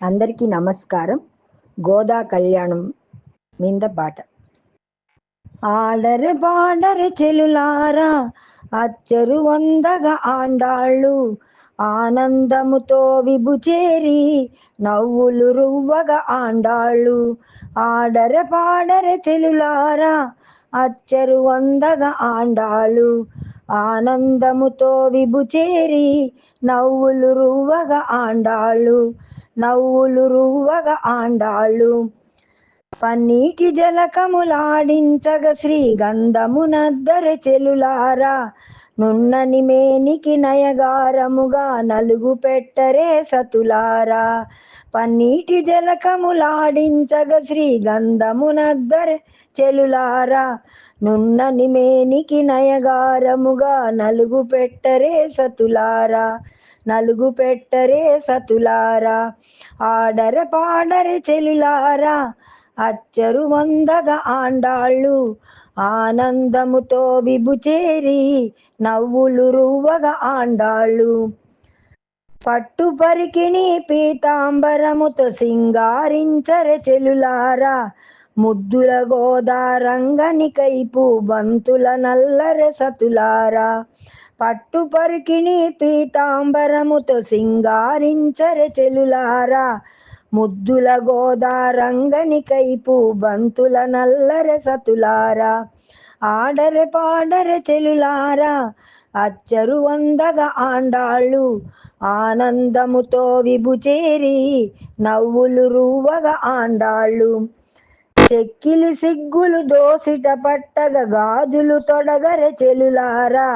అందరికీ నమస్కారం. గోదా కళ్యాణం మీద పాట. ఆడరె పాడరె చెలులారా అచ్చరు వందగ ఆండాళ్ళు ఆనందముతో విభుచేరి నవ్వులు రువ్వగ ఆండాళ్ళు. ఆడరె పాడరె చెలులారా అచ్చరు వందగ ఆండాళ్ళు ఆనందముతో విభుచేరి నవ్వులు రువ్వగ ఆండాళ్ళు. నవ్వులు రువ్వగ ఆండాళ్ళు. పన్నీటి జలకములాడించగ శ్రీగంధమునద్దరె చెలులారా నున్నని మేనికి నయగారముగా నలుగు పెట్టరే సతులారా. పన్నీటి జలకములాడించగ శ్రీగంధమునద్దరె చెలులారా నున్నని మేనికి నయగారముగా నలుగు పెట్టరే సతులారా. నలుగు పెట్టరే సతులారా. ఆడర పాడరె చెలులారా అచ్చరు వందగ ఆండాళ్ళు ఆనందముతో విభుచేరి నవ్వులు రువ్వగ ఆండాళ్ళు. పట్టు పరికిణి పీతాంబరముతో సింగారించరె చెలులారా ముద్దుల గోదారంగని కైపు బంతుల నల్లరె సతులారా. పట్టు పరికిణి పీతాంబరముతో సింగారించరె చెలులారా ముద్దుల గోదారంగని కైపు బంతుల నల్లరె సతులారా. ఆడరె పాడరె చెలులారా అచ్చరు వందగ ఆండాళ్ళు ఆనందముతో విభుచేరి నవ్వులు రువ్వగ ఆండాళ్ళు. చెక్కిలి సిగ్గులు దోసిట పట్టగ గాజులు తొడగరె చెలులారా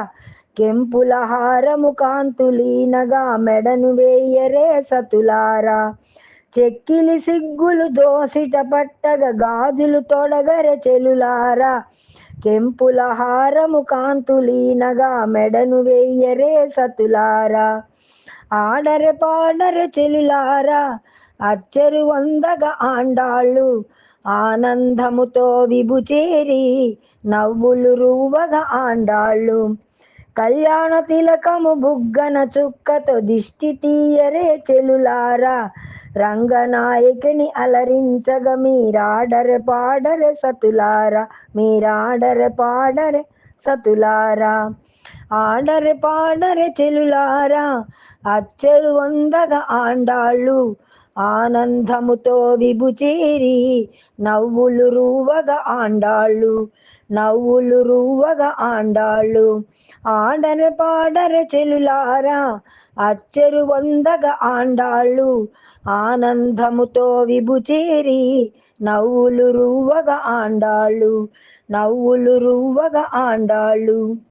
కెంపుల హారము కాంతులీనగా మెడను వేయరే సతులారా. చెక్కిలి సిగ్గులు దోసిట పట్టగ గాజులు తొడగరె చెలులారా కెంపుల హారము కాంతులీనగా మెడను వేయరే సతులారా. ఆడరె పాడరె చెలులారా అచ్చరు వందగ ఆండాళ్ళు ఆనందముతో విభుచేరి నవ్వులు రువ్వగ ఆండాళ్ళు. కళ్యాణ తిలకము బుగ్గన చుక్కతో దిష్టి తీయరే చెలులారా రంగనాయకుని అలరించగ మీరాడరె పాడరె సతులారా. మీరాడరె పాడరె సతులారా. ఆడరె పాడరె చెలులారా అచ్చరు వందగ ఆండాళ్ళు ఆనందముతో విభుచేరి నవ్వులు రువ్వగ ఆండాళ్ళు. నవ్వులు రువ్వగ ఆండాళ్ళు. ఆడరె పాడరె చెలులారా అచ్చరు వందగ ఆండాళ్ళు ఆనందముతో విభుచేరి నవ్వులు రువ్వగ ఆండాళ్ళు. నవ్వులు రువ్వగ ఆండాళ్ళు.